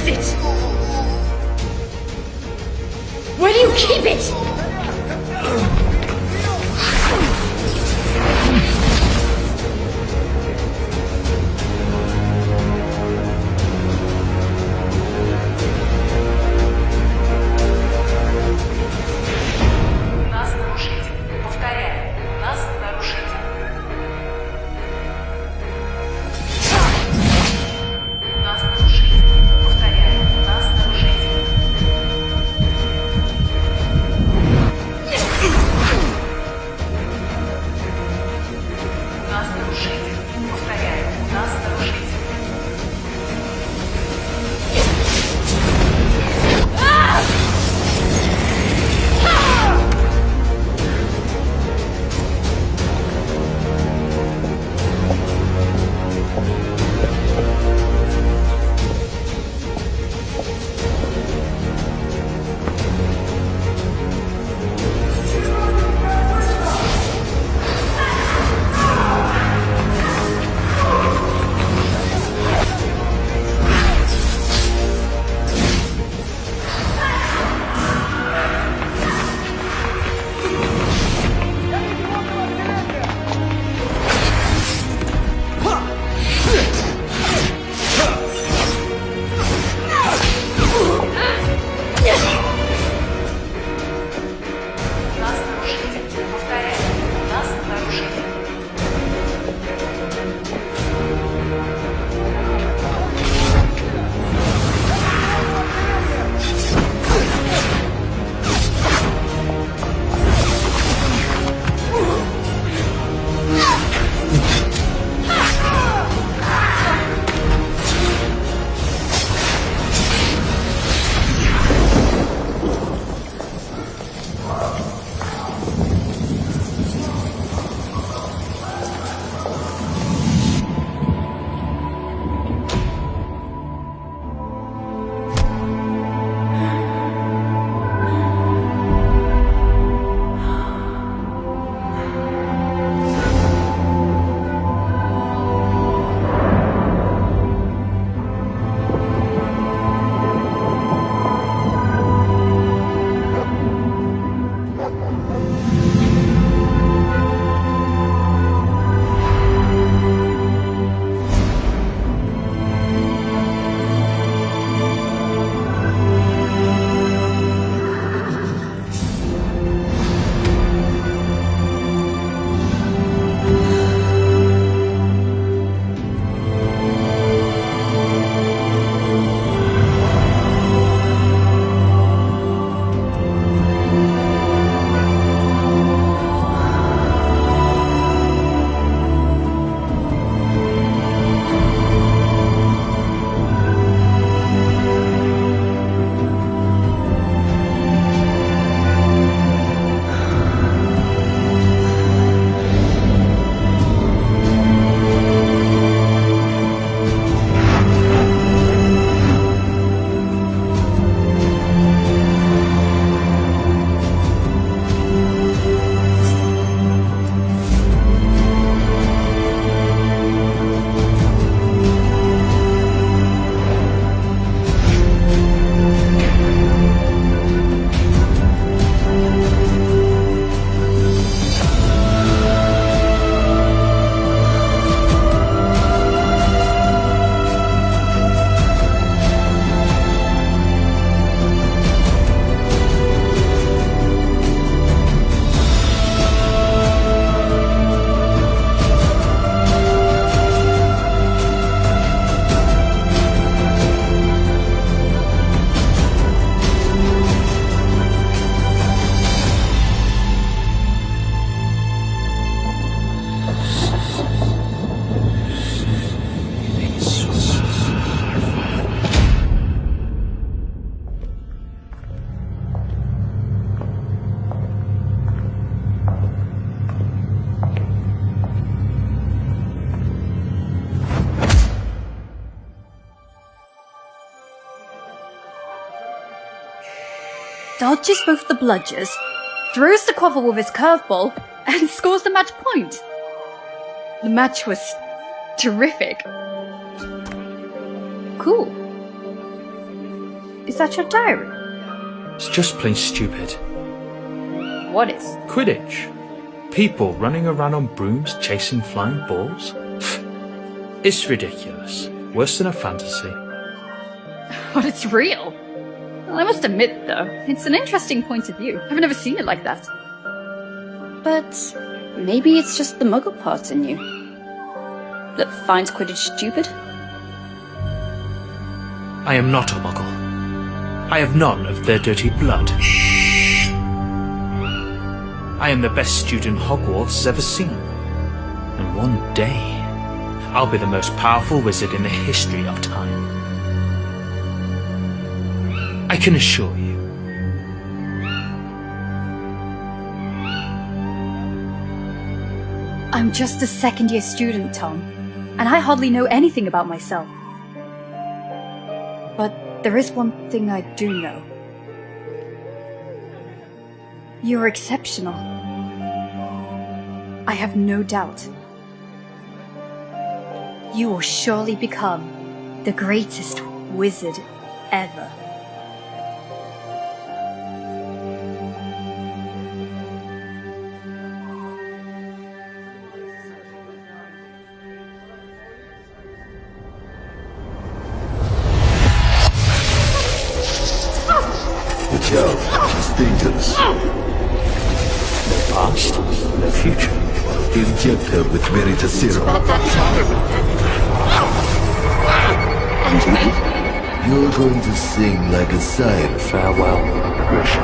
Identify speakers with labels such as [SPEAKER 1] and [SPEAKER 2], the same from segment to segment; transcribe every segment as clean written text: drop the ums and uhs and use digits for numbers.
[SPEAKER 1] is it? Where do you keep it?
[SPEAKER 2] Нас нарушитель. Повторяю, нас нарушитель. Нас нарушитель. Повторяю, нас нарушитель. Нас нарушитель. Повторяю, нас нарушитель. Нас нарушитель. Повторяю, нас нарушитель.
[SPEAKER 1] Dodges both the bludgers, throws the quaffle with his curveball, and scores the match point. The match was terrific. Cool. Is that your diary?
[SPEAKER 3] It's just plain stupid.
[SPEAKER 1] What is?
[SPEAKER 3] Quidditch. People running around on brooms chasing flying balls. It's ridiculous. Worse than a fantasy.
[SPEAKER 1] But it's real. Well, I must admit, though, it's an interesting point of view. I've never seen it like that. But maybe it's just the muggle part in you that finds Quidditch stupid?
[SPEAKER 3] I am not a muggle. I have none of their dirty blood. I am the best student Hogwarts has ever seen. And one day, I'll be the most powerful wizard in the history of time. I can assure you.
[SPEAKER 1] I'm just a second-year student, Tom, and I hardly know anything about myself. But there is one thing I do know. You're exceptional. I have no doubt. You will surely become the greatest wizard ever.
[SPEAKER 4] Watch out, it's dangerous.
[SPEAKER 3] No past, no future.
[SPEAKER 4] Inject her with Veritas Serum.
[SPEAKER 1] And me?
[SPEAKER 4] You're going to sing like a siren.
[SPEAKER 3] Farewell, Risha.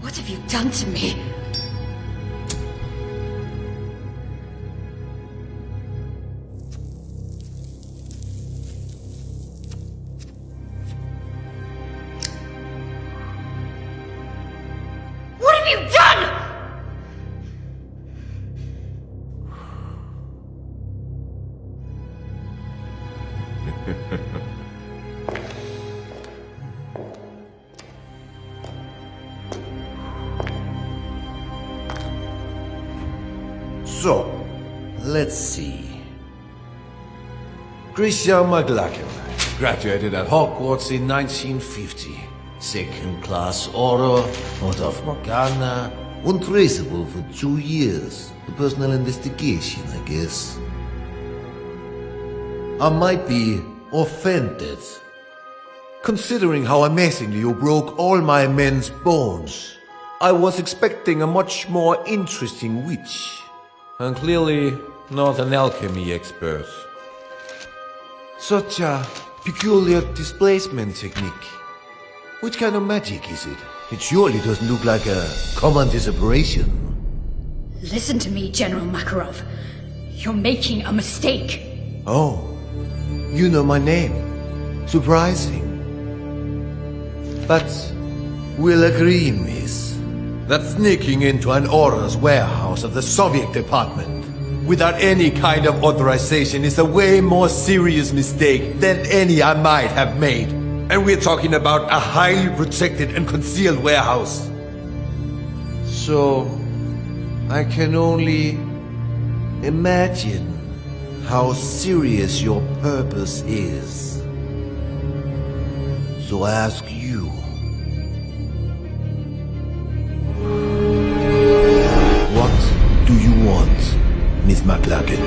[SPEAKER 1] What have you done to me? What have you done?
[SPEAKER 5] So, let's see. Christian McLachlan graduated at Hogwarts in 1950. Second class order, out of Morgana.
[SPEAKER 4] Untraceable for 2 years. A personal investigation, I guess.
[SPEAKER 5] I might be offended, considering how amazingly you broke all my men's bones. I was expecting a much more interesting witch. And clearly not an alchemy expert. Such a peculiar displacement technique.
[SPEAKER 4] Which kind of magic is it? It surely doesn't look like a common disapparition.
[SPEAKER 1] Listen to me, General Makarov. You're making a mistake.
[SPEAKER 5] Oh, you know my name. Surprising. But we'll agree, miss, that sneaking into an Aura's warehouse of the Soviet department without any kind of authorization is a way more serious mistake than any I might have made. And we're talking about a highly protected and concealed warehouse. So, I can only imagine how serious your purpose is. So I ask you, what do you want, Miss McLachlan?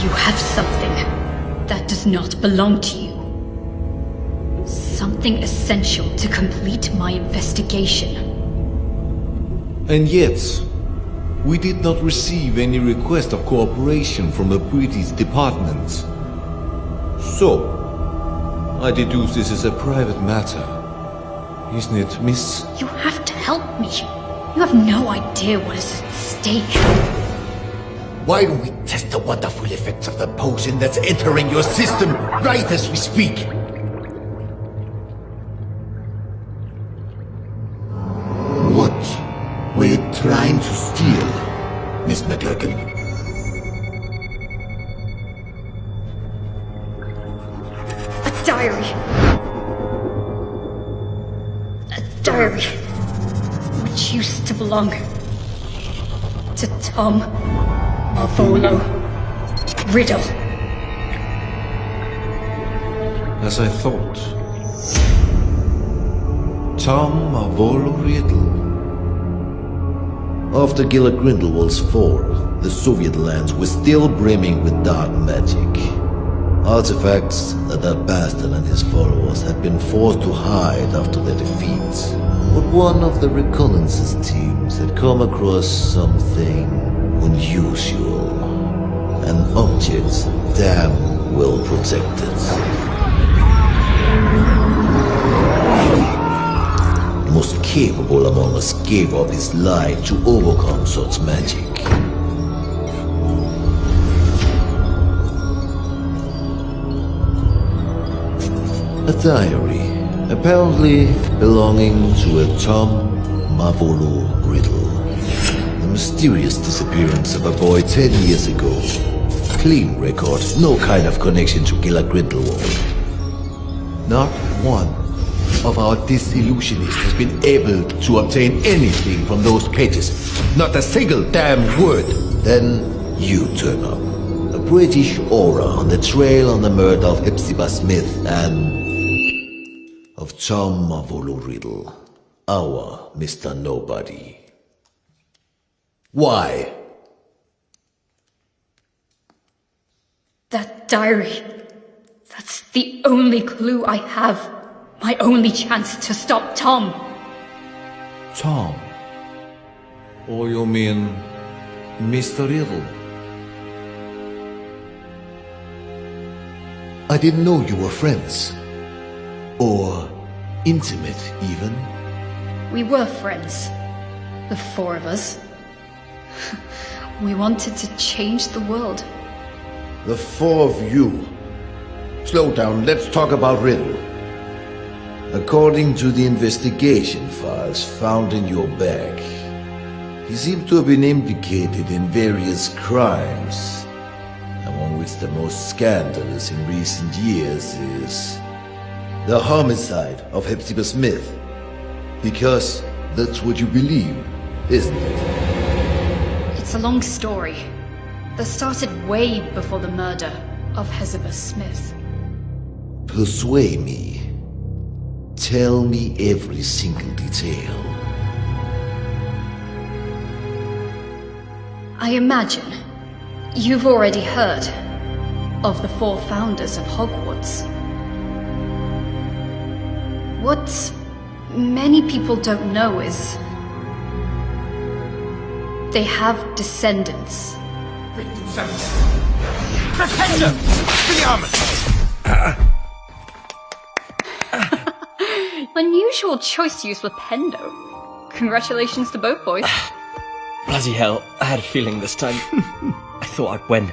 [SPEAKER 1] You have something that does not belong to you. Something essential to complete my investigation.
[SPEAKER 5] And yet, we did not receive any request of cooperation from the British department. So, I deduce this is a private matter. Isn't it, miss?
[SPEAKER 1] You have to help me. You have no idea what is at stake.
[SPEAKER 5] Why don't we test the wonderful effects of the potion that's entering your system right as we speak?
[SPEAKER 4] trying to steal, Miss McLagan?
[SPEAKER 1] A diary. A diary. Which used to belong to Tom Marvolo Riddle.
[SPEAKER 5] As I thought. Tom Marvolo Riddle.
[SPEAKER 4] After Gila Grindelwald's fall, the Soviet lands were still brimming with dark magic. Artifacts that bastard and his followers had been forced to hide after their defeat. But one of the reconnaissance teams had come across something unusual. An object damn well protected. The most capable among us gave up his life to overcome such magic. A diary, apparently belonging to a Tom Marvolo Riddle. The mysterious disappearance of a boy 10 years ago. Clean record, no kind of connection to Gila Grindelwald. Not one of our disillusionists has been able to obtain anything from those cages. Not a single damn word. Then you turn up. A British aura on the trail on the murder of Hepzibah Smith and of Tom Marvolo Riddle, our Mr. Nobody. Why?
[SPEAKER 1] That diary. That's the only clue I have. My only chance to stop Tom.
[SPEAKER 5] Tom? Or you mean Mr. Riddle?
[SPEAKER 4] I didn't know you were friends. Or intimate, even.
[SPEAKER 1] We were friends. The four of us. We wanted to change the world.
[SPEAKER 4] The four of you. Slow down, let's talk about Riddle. According to the investigation files found in your bag, he seemed to have been implicated in various crimes, among which the most scandalous in recent years is the homicide of Hepzibah Smith. Because that's what you believe, isn't it?
[SPEAKER 1] It's a long story that started way before the murder of Hepzibah Smith.
[SPEAKER 4] Persuade me. Tell me every single detail.
[SPEAKER 1] I imagine you've already heard of the four founders of Hogwarts. What many people don't know is they have descendants. Unusual choice to use Flipendo. Congratulations to both boys.
[SPEAKER 6] Bloody hell, I had a feeling this time. I thought I'd win.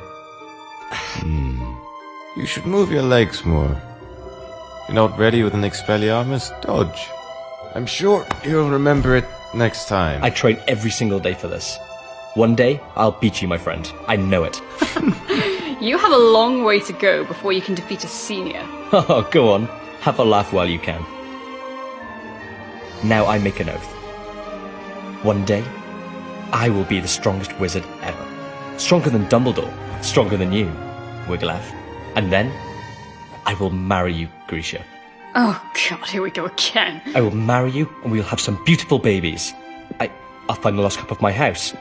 [SPEAKER 7] You should move your legs more. If you're not ready with an Expelliarmus, dodge. I'm sure you'll remember it next time.
[SPEAKER 6] I train every single day for this. One day, I'll beat you, my friend. I know it.
[SPEAKER 1] You have a long way to go before you can defeat a senior.
[SPEAKER 6] Oh, go on. Have a laugh while you can. Now I make an oath. One day, I will be the strongest wizard ever. Stronger than Dumbledore. Stronger than you, Wiggleaff. And then, I will marry you, Grisha.
[SPEAKER 1] Oh god, here we go again.
[SPEAKER 6] I will marry you, and we'll have some beautiful babies. I'll find the lost cup of my house.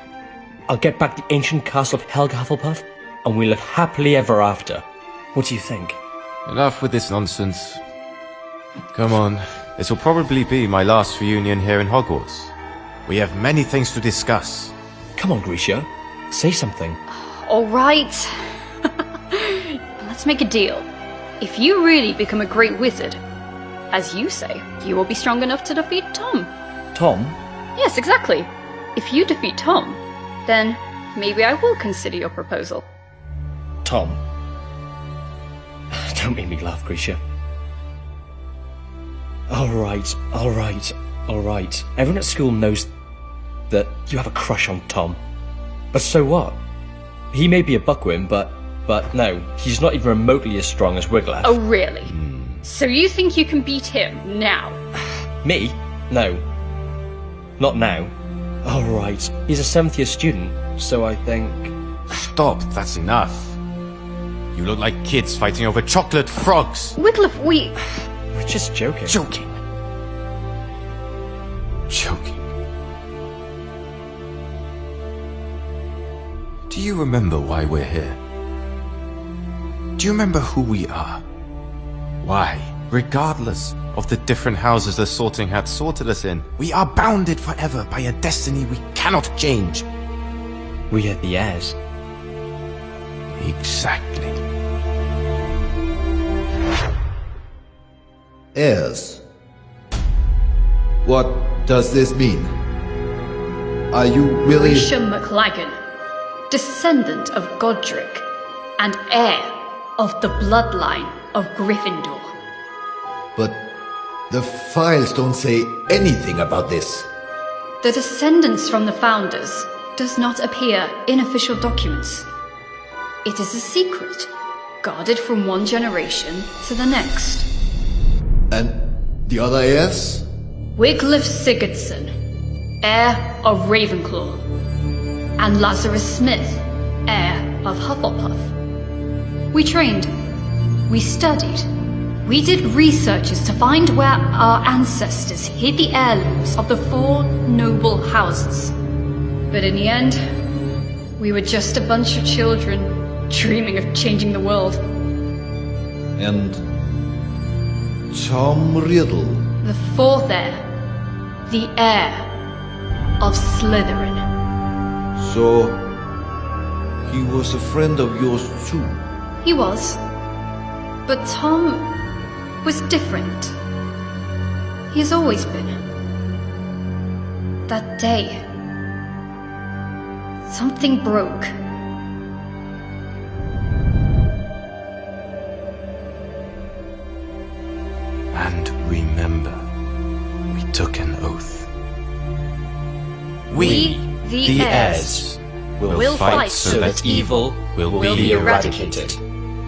[SPEAKER 6] I'll get back the ancient castle of Helga Hufflepuff, and we'll live happily ever after. What do you think?
[SPEAKER 7] Enough with this nonsense. Come on, this will probably be my last reunion here in Hogwarts. We have many things to discuss.
[SPEAKER 6] Come on, Grisha. Say something.
[SPEAKER 1] Alright. Let's make a deal. If you really become a great wizard, as you say, you will be strong enough to defeat Tom.
[SPEAKER 6] Tom?
[SPEAKER 1] Yes, exactly. If you defeat Tom, then maybe I will consider your proposal.
[SPEAKER 6] Tom? Don't make me laugh, Grisha. Alright. Everyone at school knows that you have a crush on Tom. But so what? He may be a buckworm, but no, he's not even remotely as strong as Wiglaf.
[SPEAKER 1] Oh, really? So you think you can beat him now?
[SPEAKER 6] Me? No. Not now. Oh, right. He's a 7th year student, so I think...
[SPEAKER 7] Stop, that's enough. You look like kids fighting over chocolate frogs.
[SPEAKER 1] Wiglaf, we...
[SPEAKER 6] We're just joking.
[SPEAKER 7] Joking. Do you remember why we're here? Do you remember who we are? Why, regardless of the different houses the Sorting Hat sorted us in, we are bounded forever by a destiny we cannot change.
[SPEAKER 6] We are the heirs.
[SPEAKER 7] Exactly.
[SPEAKER 4] Heirs. What does this mean? Are you really...
[SPEAKER 1] Grisha MacLagan, descendant of Godric, and heir of the bloodline of Gryffindor.
[SPEAKER 4] But the files don't say anything about this.
[SPEAKER 1] The descendants from the founders does not appear in official documents. It is a secret, guarded from one generation to the next.
[SPEAKER 4] And the other heirs?
[SPEAKER 1] Wiglaf Sigurdsson, heir of Ravenclaw, and Lazarus Smith, heir of Hufflepuff. We trained, we studied, we did researches to find where our ancestors hid the heirlooms of the 4 noble houses. But in the end, we were just a bunch of children dreaming of changing the world.
[SPEAKER 4] And Tom Riddle.
[SPEAKER 1] The 4th heir, the heir of Slytherin.
[SPEAKER 4] So he was a friend of yours too?
[SPEAKER 1] He was. But Tom was different. He has always been. That day, something broke.
[SPEAKER 7] And remember, we took an oath. We,
[SPEAKER 1] the heirs,
[SPEAKER 7] will fight so that evil will be eradicated.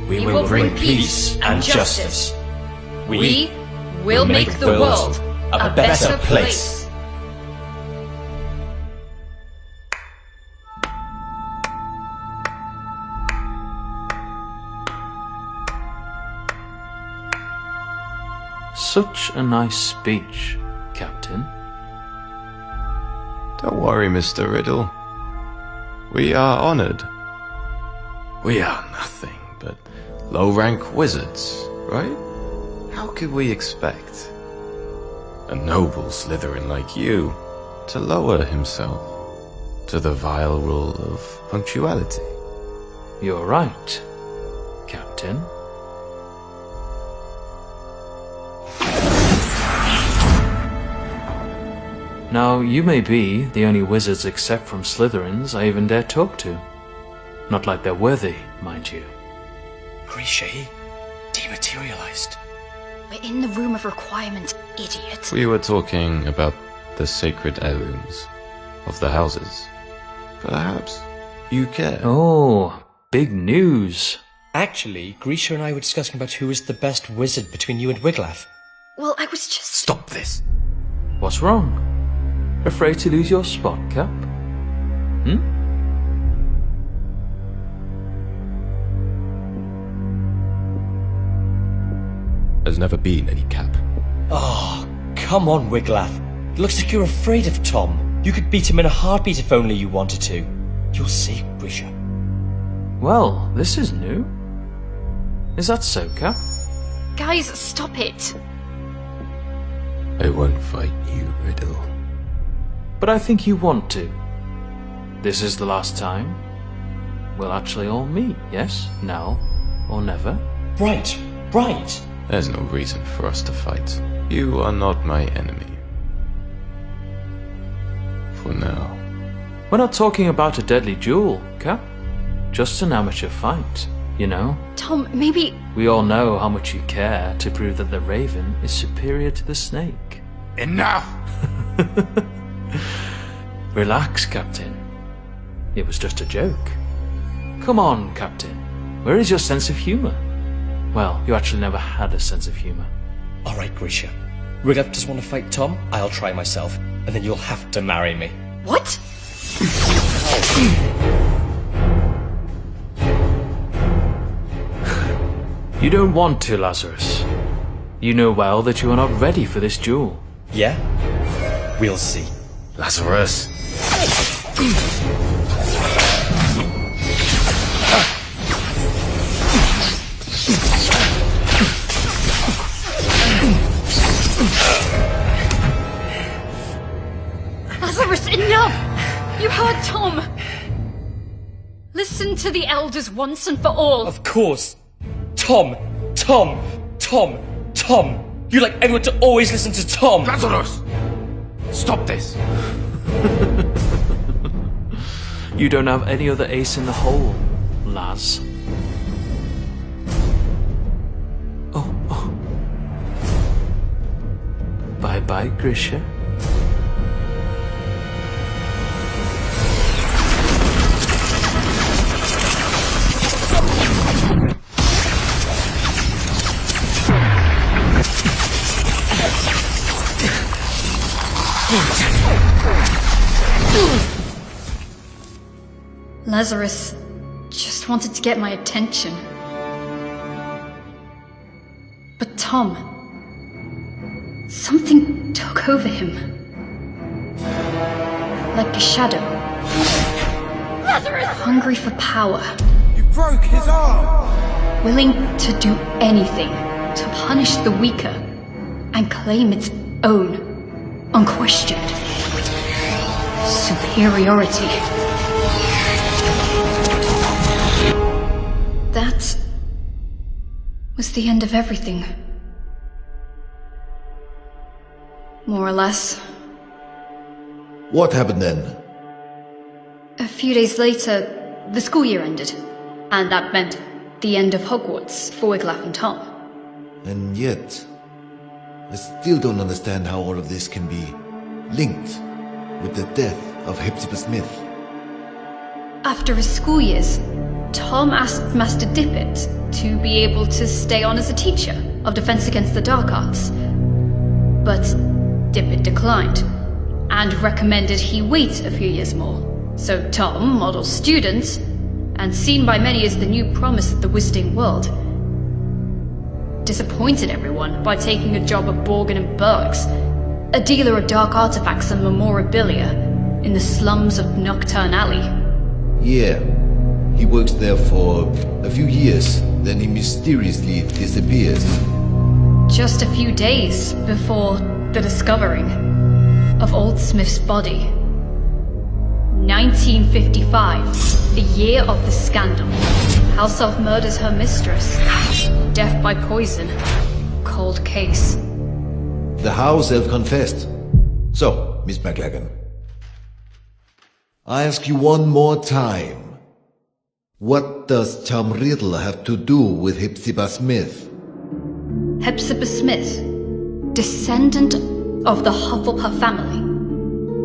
[SPEAKER 7] We will bring peace and justice.
[SPEAKER 1] We will make the world a better place.
[SPEAKER 3] Such a nice speech, Captain.
[SPEAKER 7] Don't worry, Mr. Riddle. We are honored. We are nothing but low-rank wizards, right? How could we expect a noble Slytherin like you to lower himself to the vile rule of punctuality?
[SPEAKER 3] You're right, Captain. Now, you may be the only wizards except from Slytherins I even dare talk to. Not like they're worthy, mind you.
[SPEAKER 6] Grisha, he dematerialized.
[SPEAKER 1] We're in the room of requirement, idiot.
[SPEAKER 7] We were talking about the sacred heirlooms of the houses. Perhaps you care.
[SPEAKER 3] Oh, big news.
[SPEAKER 6] Actually, Grisha and I were discussing about who is the best wizard between you and Wiglaf.
[SPEAKER 1] Well, I was just...
[SPEAKER 7] Stop this!
[SPEAKER 3] What's wrong? Afraid to lose your spot, Cap?
[SPEAKER 7] There's never been any cap.
[SPEAKER 6] Oh, come on, Wiglaf. It looks like you're afraid of Tom. You could beat him in a heartbeat if only you wanted to. You'll see, Grisha.
[SPEAKER 3] Well, this is new. Is that so, Cap?
[SPEAKER 1] Guys, stop it.
[SPEAKER 7] I won't fight you, Riddle.
[SPEAKER 3] But I think you want to. This is the last time we'll actually all meet, yes? Now or never?
[SPEAKER 6] Right.
[SPEAKER 7] There's no reason for us to fight. You are not my enemy. For now.
[SPEAKER 3] We're not talking about a deadly duel, Cap. Just an amateur fight, you know?
[SPEAKER 1] Tom, maybe...
[SPEAKER 3] We all know how much you care to prove that the Raven is superior to the Snake.
[SPEAKER 7] Enough!
[SPEAKER 3] Relax, Captain. It was just a joke. Come on, Captain. Where is your sense of humor? Well, you actually never had a sense of humor.
[SPEAKER 6] Alright, Grisha. Wiglaf just want to fight Tom? I'll try myself, and then you'll have to marry me.
[SPEAKER 1] What?
[SPEAKER 3] You don't want to, Lazarus. You know well that you are not ready for this duel.
[SPEAKER 6] Yeah? We'll see.
[SPEAKER 7] Lazarus.
[SPEAKER 1] Lazarus, enough! You heard Tom! Listen to the elders once and for all.
[SPEAKER 6] Of course. Tom! Tom! Tom! Tom! You like everyone to always listen to Tom!
[SPEAKER 7] Lazarus! Stop this!
[SPEAKER 3] You don't have any other ace in the hole, Laz. Oh. Bye-bye, Grisha.
[SPEAKER 1] Lazarus just wanted to get my attention. But Tom, something took over him. Like a shadow. Lazarus! Hungry for power.
[SPEAKER 5] You broke his arm!
[SPEAKER 1] Willing to do anything to punish the weaker and claim its own, unquestioned superiority. That was the end of everything. More or less.
[SPEAKER 4] What happened then?
[SPEAKER 1] A few days later, the school year ended, and that meant the end of Hogwarts for Wiglaf and Tom.
[SPEAKER 4] And yet, I still don't understand how all of this can be linked with the death of Hepzibah Smith.
[SPEAKER 1] After his school years, Tom asked Master Dippet to be able to stay on as a teacher of Defense Against the Dark Arts. But Dippet declined, and recommended he wait a few years more. So Tom, model student, and seen by many as the new promise of the wizarding world, disappointed everyone by taking a job at Borgin and Burke's, a dealer of dark artifacts and memorabilia in the slums of Nocturne Alley.
[SPEAKER 4] Yeah, he works there for a few years, then he mysteriously disappears.
[SPEAKER 1] Just a few days before the discovering of Old Smith's body. 1955, the year of the scandal. House Elf murders her mistress. Death by poison. Cold case.
[SPEAKER 4] The house elf confessed. So, Miss McLagan, I ask you one more time. What does Tom Riddle have to do with Hepzibah Smith?
[SPEAKER 1] Hepzibah Smith, descendant of the Hufflepuff family,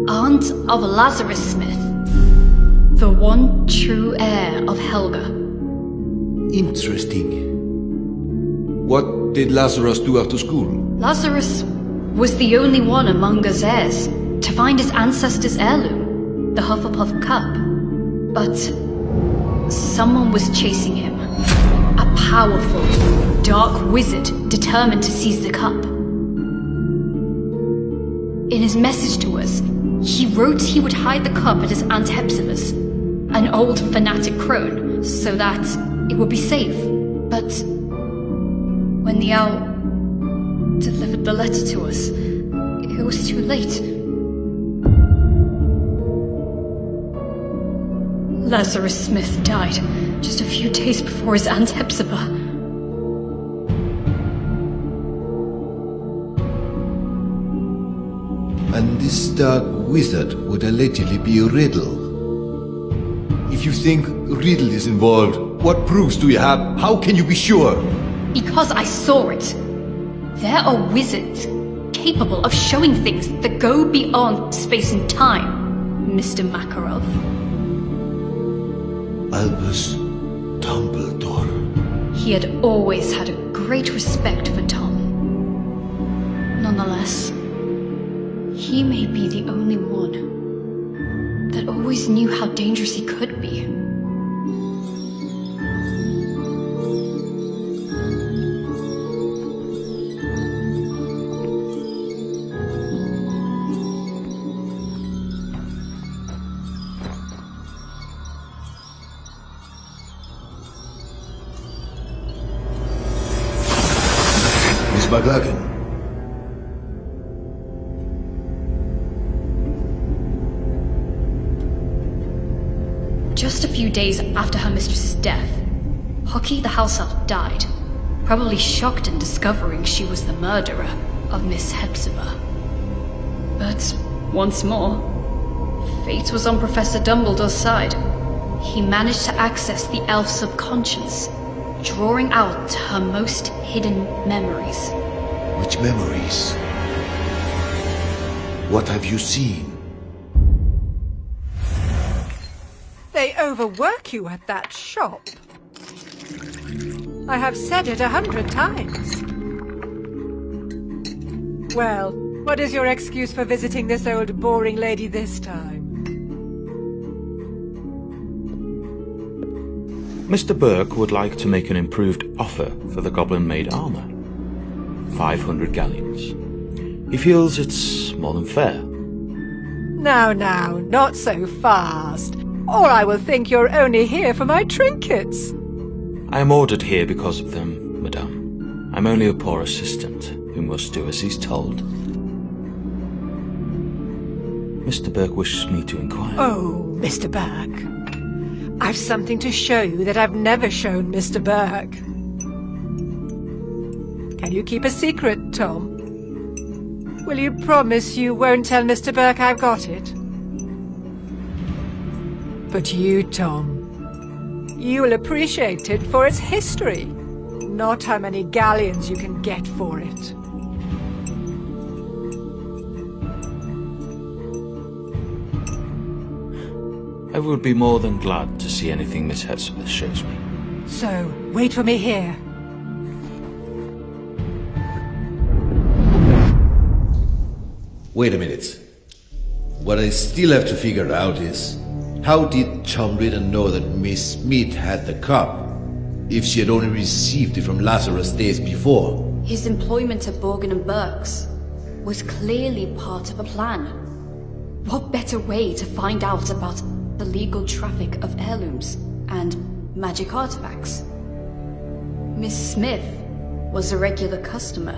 [SPEAKER 1] aunt of Lazarus Smith, the one true heir of Helga.
[SPEAKER 4] Interesting. What did Lazarus do after school?
[SPEAKER 1] Lazarus was the only one among us heirs to find his ancestors' heirloom, the Hufflepuff cup. But someone was chasing him. A powerful, dark wizard determined to seize the cup. In his message to us, he wrote he would hide the cup at his Aunt Hepzibah's, an old fanatic crone, so that it would be safe. But when the owl delivered the letter to us, it was too late. Lazarus Smith died just a few days before his Aunt Hepzibah.
[SPEAKER 4] And this dark wizard would allegedly be Riddle. If you think Riddle is involved, what proofs do you have? How can you be sure?
[SPEAKER 1] Because I saw it. There are wizards capable of showing things that go beyond space and time. Mr. Makarov?
[SPEAKER 4] Albus Dumbledore.
[SPEAKER 1] He had always had a great respect for Tom. Nonetheless, he may be the only one that always knew how dangerous he could be.
[SPEAKER 4] Miss McLagan.
[SPEAKER 1] Just a few days after her mistress's death, Hockey the house elf died, probably shocked in discovering she was the murderer of Miss Hepzibah. But once more, fate was on Professor Dumbledore's side. He managed to access the elf's subconscious, drawing out her most hidden memories.
[SPEAKER 4] Which memories? What have you seen?
[SPEAKER 8] They overwork you at that shop. I have said it 100 times. Well, what is your excuse for visiting this old boring lady this time?
[SPEAKER 3] Mr. Burke would like to make an improved offer for the goblin-made armor. 500 galleons. He feels it's more than fair.
[SPEAKER 8] Now, not so fast, or I will think you're only here for my trinkets.
[SPEAKER 3] I am ordered here because of them, madame. I'm only a poor assistant who must do as he's told. Mr. Burke wishes me to inquire.
[SPEAKER 8] Oh, Mr. Burke. I've something to show you that I've never shown Mr. Burke. Can you keep a secret, Tom? Will you promise you won't tell Mr. Burke I've got it? But you, Tom, you will appreciate it for its history, not how many galleons you can get for it.
[SPEAKER 3] I would be more than glad to see anything Miss Hepzibah shows me.
[SPEAKER 8] So, wait for me here.
[SPEAKER 4] Wait a minute. What I still have to figure out is, how did Tom Riddle know that Miss Smith had the cup, if she had only received it from Lazarus days before?
[SPEAKER 1] His employment at Borgin and Burke's was clearly part of a plan. What better way to find out about the legal traffic of heirlooms and magic artifacts? Miss Smith was a regular customer.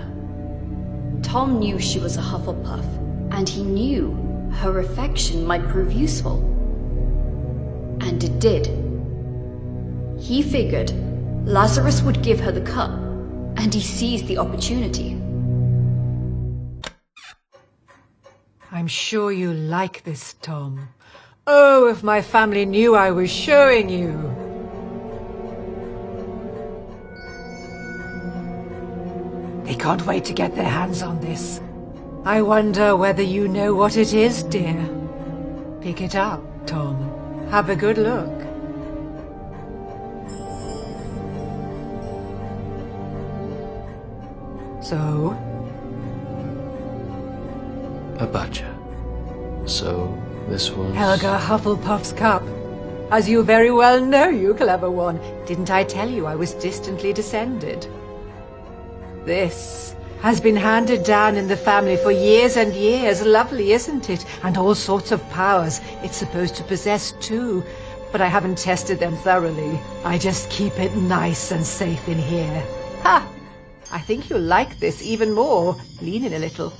[SPEAKER 1] Tom knew she was a Hufflepuff, and he knew her affection might prove useful. And it did. He figured Lazarus would give her the cup, and he seized the opportunity.
[SPEAKER 8] I'm sure you like this, Tom. Oh, if my family knew I was showing you. They can't wait to get their hands on this. I wonder whether you know what it is, dear. Pick it up, Tom. Have a good look. So?
[SPEAKER 3] A badger. So, this was...
[SPEAKER 8] Helga Hufflepuff's cup. As you very well know, you clever one. Didn't I tell you I was distantly descended? This has been handed down in the family for years and years. Lovely, isn't it? And all sorts of powers it's supposed to possess too. But I haven't tested them thoroughly. I just keep it nice and safe in here. Ha! I think you'll like this even more. Lean in a little.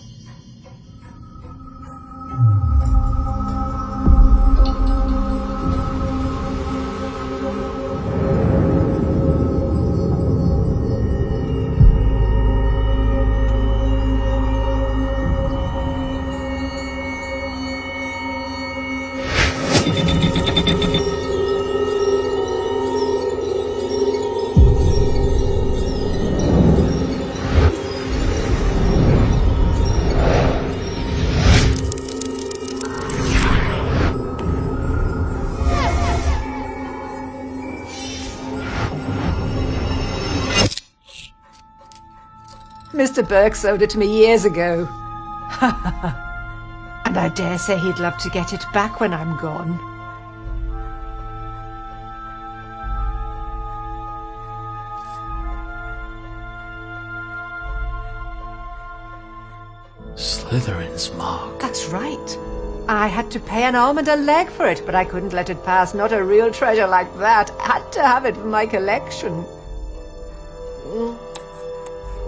[SPEAKER 8] Mr. Burke sold it to me years ago. And I dare say he'd love to get it back when I'm gone.
[SPEAKER 3] Slytherin's mark.
[SPEAKER 8] That's right. I had to pay an arm and a leg for it, but I couldn't let it pass. Not a real treasure like that. I had to have it for my collection.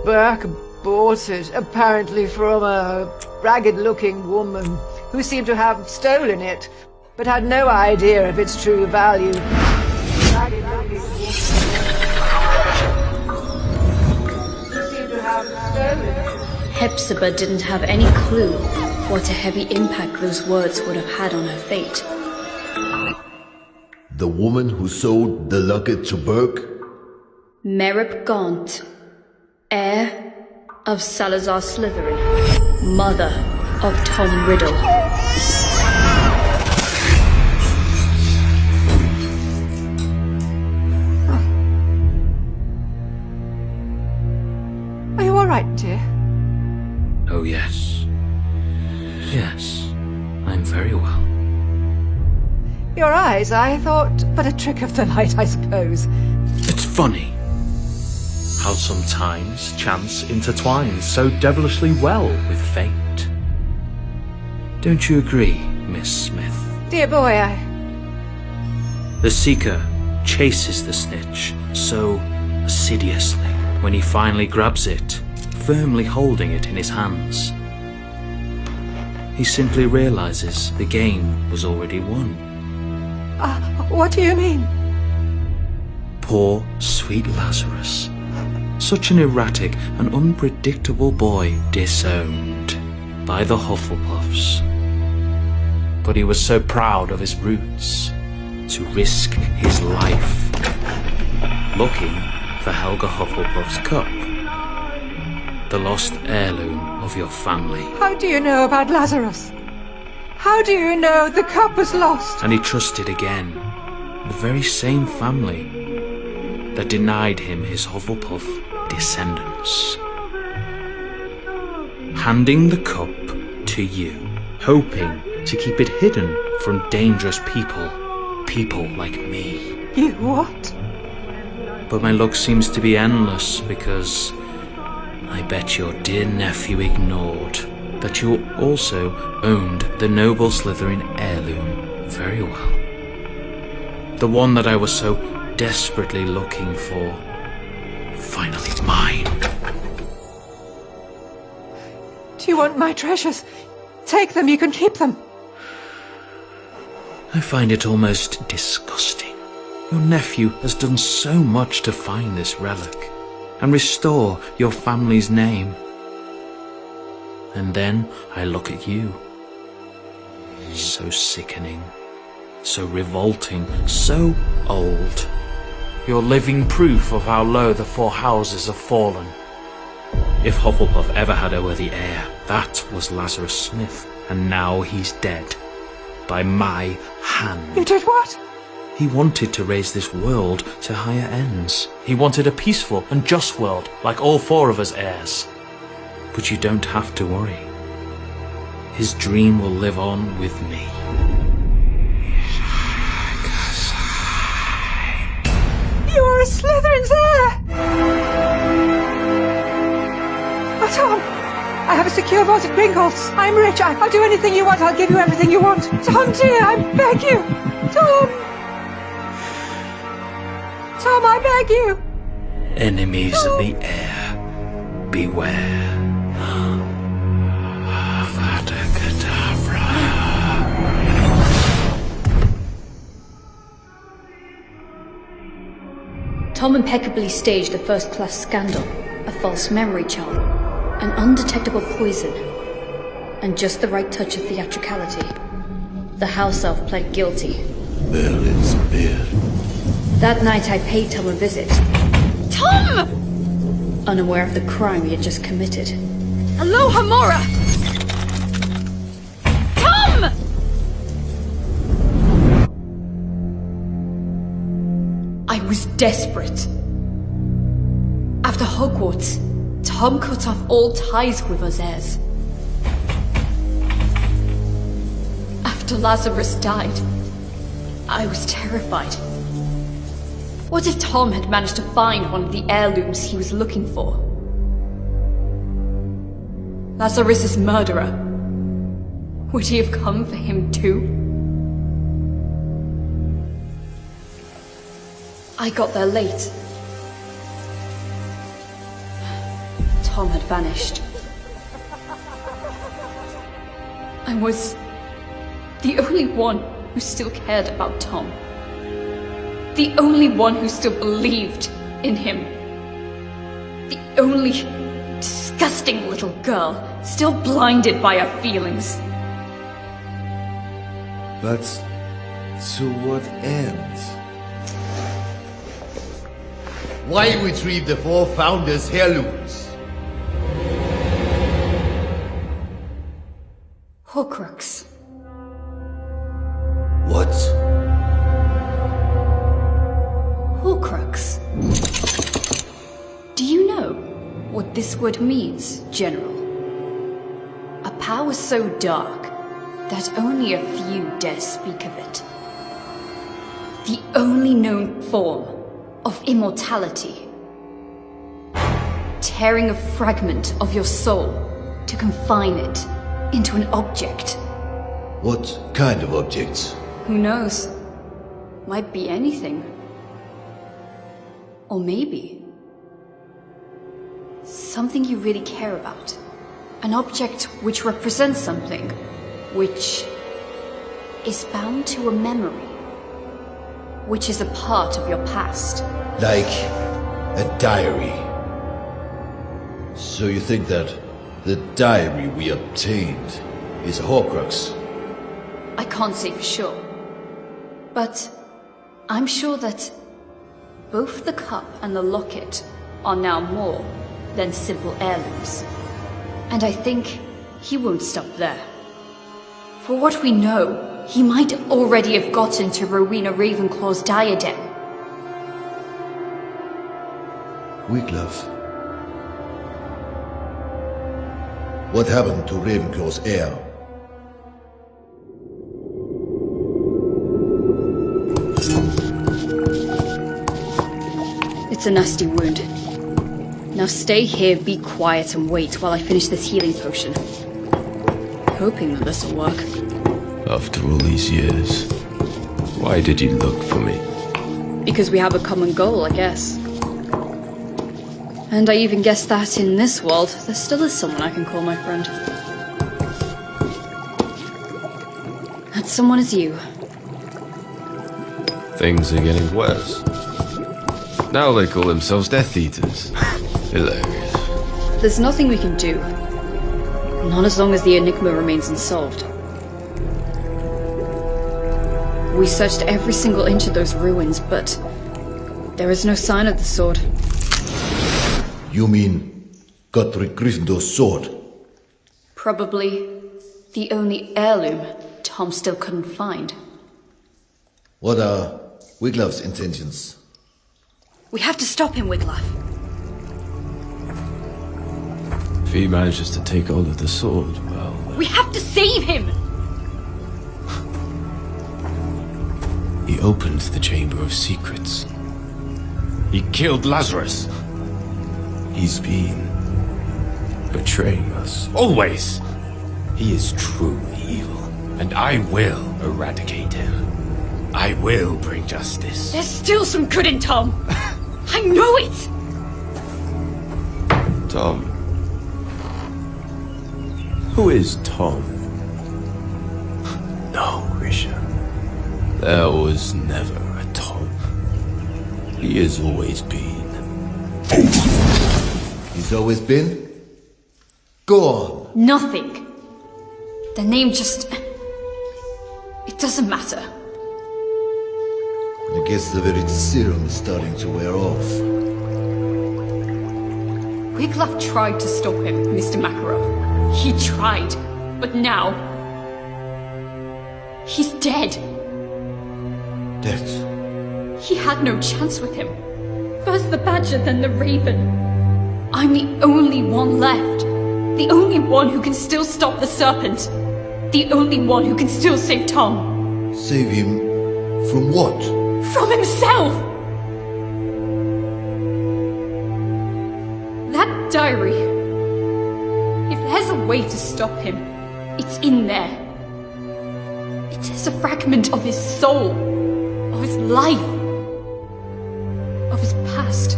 [SPEAKER 8] Burke bought it, apparently from a ragged-looking woman who seemed to have stolen it, but had no idea of its true value. Ragged-looking woman who seemed to have stolen it.
[SPEAKER 1] Hepzibah didn't have any clue what a heavy impact those words would have had on her fate.
[SPEAKER 4] The woman who sold the locket to Burke?
[SPEAKER 1] Merip Gaunt, heir of Salazar Slytherin, mother of Tom Riddle.
[SPEAKER 8] Are you all right, dear?
[SPEAKER 3] Oh, yes. Yes, I'm very well.
[SPEAKER 8] Your eyes, I thought, but a trick of the light, I suppose.
[SPEAKER 3] It's funny how sometimes chance intertwines so devilishly well with fate. Don't you agree, Miss Smith?
[SPEAKER 8] Dear boy,
[SPEAKER 3] The Seeker chases the snitch so assiduously when he finally grabs it, firmly holding it in his hands. He simply realizes the game was already won.
[SPEAKER 8] What do you mean?
[SPEAKER 3] Poor, sweet Lazarus. Such an erratic and unpredictable boy disowned by the Hufflepuffs. But he was so proud of his roots to risk his life looking for Helga Hufflepuff's cup, the lost heirloom of your family.
[SPEAKER 8] How do you know about Lazarus? How do you know the cup was lost?
[SPEAKER 3] And he trusted again the very same family that denied him his Hufflepuff descendants. Handing the cup to you, hoping to keep it hidden from dangerous people like me.
[SPEAKER 8] You what?
[SPEAKER 3] But my luck seems to be endless because I bet your dear nephew ignored that you also owned the noble Slytherin heirloom very well. The one that I was so desperately looking for. Finally mine.
[SPEAKER 8] Do you want my treasures? Take them, you can keep them.
[SPEAKER 3] I find it almost disgusting. Your nephew has done so much to find this relic and restore your family's name. And then I look at you. So sickening, so revolting, so old. You're living proof of how low the four houses have fallen. If Hufflepuff ever had a worthy heir, that was Lazarus Smith, and now he's dead. By my hand.
[SPEAKER 8] You did what?
[SPEAKER 3] He wanted to raise this world to higher ends. He wanted a peaceful and just world, like all four of us heirs. But you don't have to worry. His dream will live on with me.
[SPEAKER 8] You are a Slytherin's heir! Oh, Tom! I have a secure vault at Gringotts. I'm rich. I'll do anything you want. I'll give you everything you want. Tom, dear, I beg you! Tom! Tom, I beg you!
[SPEAKER 3] Enemies of the heir, beware. Avada Kedavra.
[SPEAKER 1] Tom impeccably staged a first-class scandal, a false memory charm, an undetectable poison, and just the right touch of theatricality. The house elf pled guilty.
[SPEAKER 4] Merlin's beard.
[SPEAKER 1] That night I paid Tom a visit. Tom! Unaware of the crime he had just committed. Hello, Hamora! Tom! I was desperate. After Hogwarts, Tom cut off all ties with us heirs. After Lazarus died, I was terrified. What if Tom had managed to find one of the heirlooms he was looking for? Lazarus's murderer. Would he have come for him too? I got there late. Tom had vanished. I was the only one who still cared about Tom. The only one who still believed in him. The only disgusting little girl still blinded by her feelings.
[SPEAKER 4] But to what end?
[SPEAKER 5] Why retrieve the four founders' heirlooms?
[SPEAKER 1] Horcrux.
[SPEAKER 4] What?
[SPEAKER 1] Horcrux. Do you know what this word means, General? A power so dark that only a few dare speak of it. The only known form of immortality. Tearing a fragment of your soul to confine it into an object.
[SPEAKER 4] What kind of object?
[SPEAKER 1] Who knows? Might be anything. Or maybe something you really care about. An object which represents something which is bound to a memory, which is a part of your past.
[SPEAKER 4] Like a diary. So you think that the diary we obtained is a Horcrux?
[SPEAKER 1] I can't say for sure, but I'm sure that both the cup and the locket are now more than simple heirlooms. And I think he won't stop there. For what we know, he might already have gotten to Rowena Ravenclaw's diadem.
[SPEAKER 4] Wiglaf. What happened to Ravenclaw's heir?
[SPEAKER 1] It's a nasty wound. Now stay here, be quiet, and wait while I finish this healing potion. Hoping that this'll work.
[SPEAKER 7] After all these years, why did you look for me?
[SPEAKER 1] Because we have a common goal, I guess. And I even guess that in this world, there still is someone I can call my friend. That someone is you.
[SPEAKER 7] Things are getting worse. Now they call themselves Death Eaters. Hilarious.
[SPEAKER 1] There's nothing we can do. Not as long as the enigma remains unsolved. We searched every single inch of those ruins, but there is no sign of the sword.
[SPEAKER 4] You mean Godric Gryffindor's sword?
[SPEAKER 1] Probably the only heirloom Tom still couldn't find.
[SPEAKER 4] What are Wiglaf's intentions?
[SPEAKER 1] We have to stop him, Wiglaf.
[SPEAKER 7] If he manages to take hold of the sword, well...
[SPEAKER 1] We have to save him!
[SPEAKER 7] He opened the Chamber of Secrets. He killed Lazarus. He's been betraying us. Always! He is truly evil, and I will eradicate him. I will bring justice.
[SPEAKER 1] There's still some good in Tom! I know it!
[SPEAKER 7] Tom. Who is Tom? No, Grisha. There was never a Tom. He has always been.
[SPEAKER 4] He's always been? Go on.
[SPEAKER 1] Nothing. The name just... It doesn't matter.
[SPEAKER 4] I guess the very serum is starting to wear off.
[SPEAKER 1] Wiglaf tried to stop him, Mr. Makarov. He tried, but now... He's dead.
[SPEAKER 4] Dead?
[SPEAKER 1] He had no chance with him. First the Badger, then the Raven. I'm the only one left. The only one who can still stop the serpent. The only one who can still save Tom.
[SPEAKER 4] Save him from what?
[SPEAKER 1] From himself! That diary. If there's a way to stop him, it's in there. It is a fragment of his soul, of his life, of his past.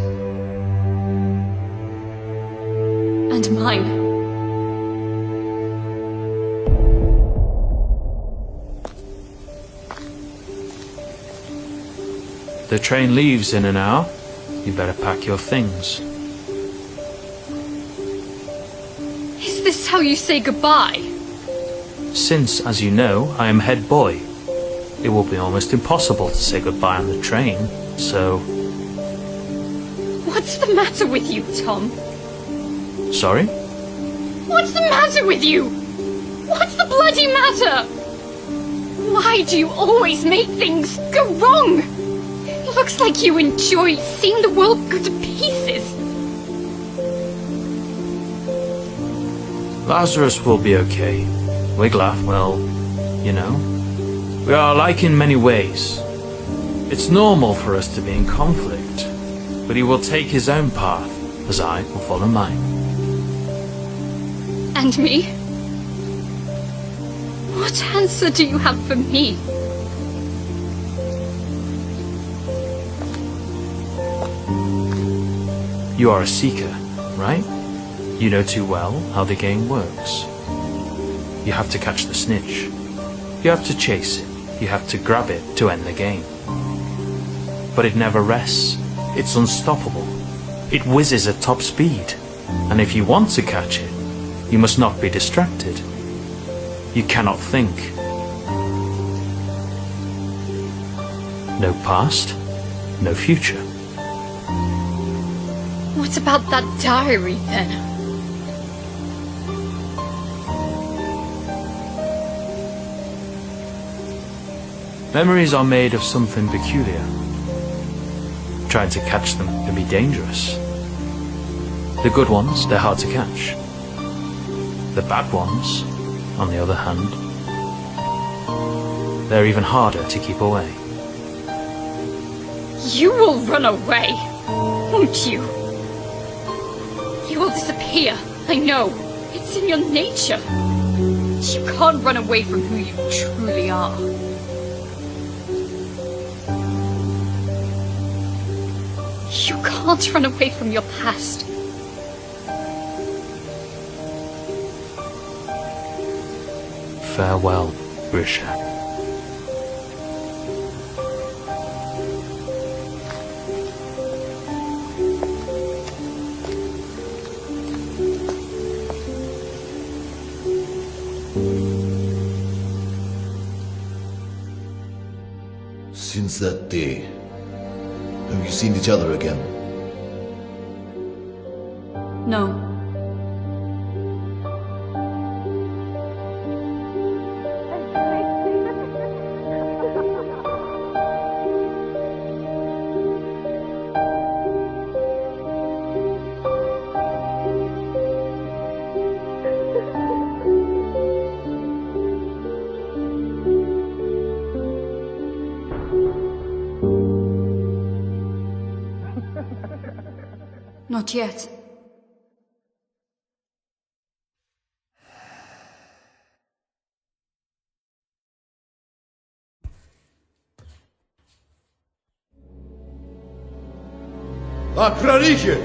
[SPEAKER 1] And mine.
[SPEAKER 3] The train leaves in an hour. You better pack your things.
[SPEAKER 1] Is this how you say goodbye?
[SPEAKER 3] Since, as you know, I am head boy, it will be almost impossible to say goodbye on the train, so...
[SPEAKER 1] What's the matter with you, Tom?
[SPEAKER 3] Sorry?
[SPEAKER 1] What's the matter with you? What's the bloody matter? Why do you always make things go wrong? It looks like you enjoy seeing the world go to pieces.
[SPEAKER 3] Lazarus will be okay. Wiglaf, well, you know, we are alike in many ways. It's normal for us to be in conflict, but he will take his own path, as I will follow mine.
[SPEAKER 1] And me? What answer do you have for me?
[SPEAKER 3] You are a seeker, right? You know too well how the game works. You have to catch the snitch. You have to chase it. You have to grab it to end the game. But it never rests. It's unstoppable. It whizzes at top speed. And if you want to catch it, you must not be distracted. You cannot think. No past, no future.
[SPEAKER 1] What about that diary, then?
[SPEAKER 3] Memories are made of something peculiar. Trying to catch them can be dangerous. The good ones, they're hard to catch. The bad ones, on the other hand, they're even harder to keep away.
[SPEAKER 1] You will run away, won't you? You will disappear, I know. It's in your nature. You can't run away from who you truly are. You can't run away from your past.
[SPEAKER 3] Farewell, Grisha.
[SPEAKER 4] Since that day, have you seen each other again?
[SPEAKER 1] No. Not yet.
[SPEAKER 5] Acrariche!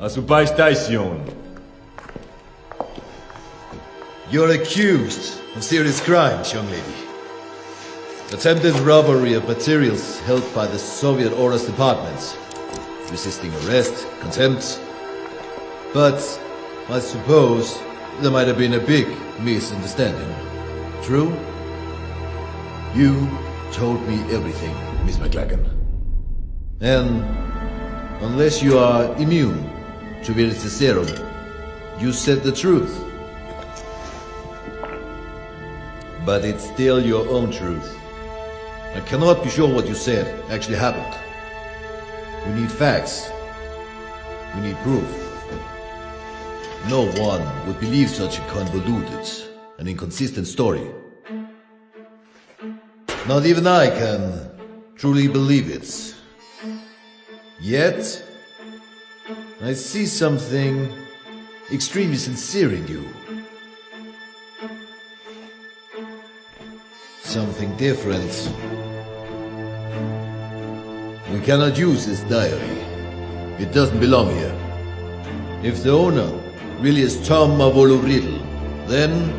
[SPEAKER 5] A su station.
[SPEAKER 4] You're accused of serious crimes, young lady. Attempted robbery of materials held by the Soviet Orders departments. Resisting arrest, contempt. But I suppose there might have been a big misunderstanding. True? You told me everything, Miss McLagan. And unless you are immune to Veritaserum, you said the truth. But it's still your own truth. I cannot be sure what you said actually happened. We need facts. We need proof. No one would believe such a convoluted and inconsistent story. Not even I can truly believe it. Yet, I see something extremely sincere in you. Something different. We cannot use this diary. It doesn't belong here. If the owner really is Tom Mavolo Riddle, then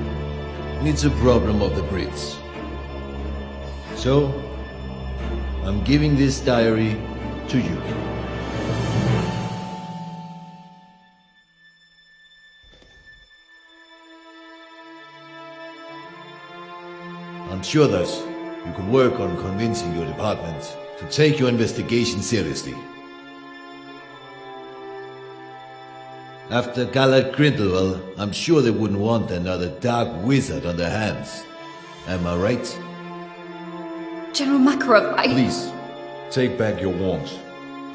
[SPEAKER 4] it's a problem of the Brits. So, I'm giving this diary to you. I'm sure that you can work on convincing your department to take your investigation seriously. After Gallard Grindelwald, I'm sure they wouldn't want another dark wizard on their hands. Am I right?
[SPEAKER 1] General Makarov,
[SPEAKER 9] Please, take back your wand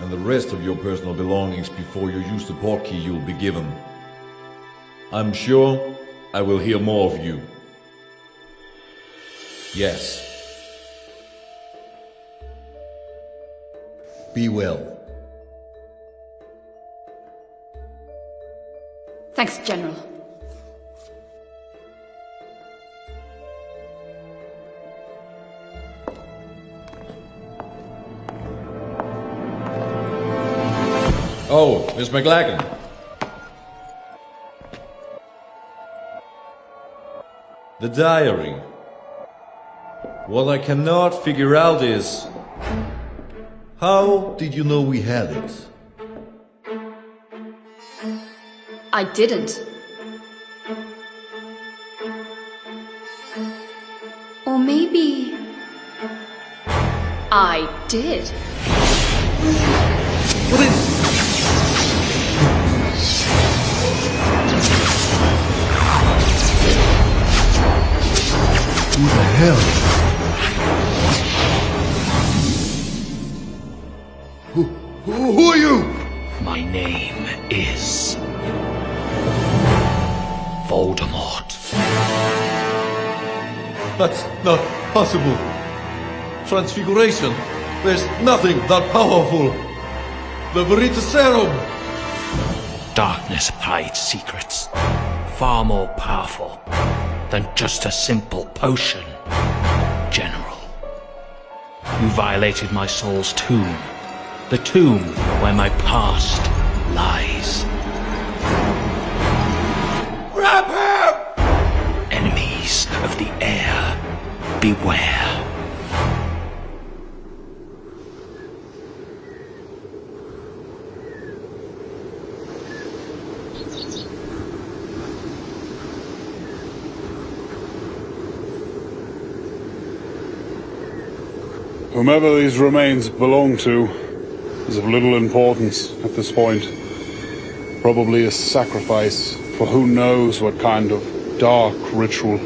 [SPEAKER 9] and the rest of your personal belongings before you use the portkey you'll be given. I'm sure I will hear more of you. Yes.
[SPEAKER 4] Be well.
[SPEAKER 1] Thanks, General.
[SPEAKER 9] Oh, Miss McLagan. The diary. What I cannot figure out is...
[SPEAKER 4] How did you know we had it?
[SPEAKER 1] I didn't. Or maybe... I did.
[SPEAKER 4] Who the hell? Who are you?
[SPEAKER 3] My name is Voldemort.
[SPEAKER 5] That's not possible. Transfiguration. There's nothing that powerful. The Veritaserum.
[SPEAKER 3] Darkness hides secrets far more powerful than just a simple potion. General, you violated my soul's tomb. The tomb where my past lies.
[SPEAKER 5] Grab him!
[SPEAKER 3] Enemies of the heir, beware.
[SPEAKER 10] Whomever these remains belong to is of little importance at this point. Probably a sacrifice for who knows what kind of dark ritual.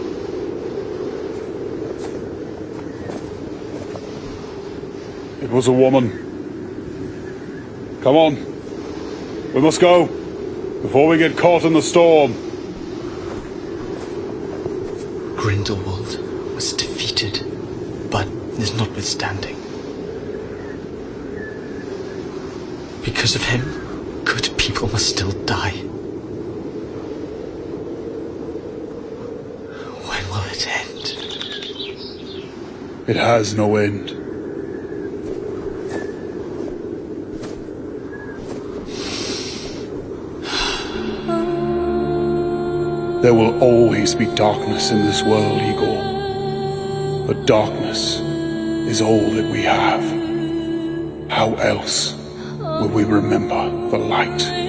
[SPEAKER 10] It was a woman. Come on. We must go before we get caught in the storm.
[SPEAKER 11] Grindelwald was defeated, but is notwithstanding. Because of him, good people must still die. When will it end?
[SPEAKER 10] It has no end. There will always be darkness in this world, Igor. But darkness is all that we have. How else will we remember the light?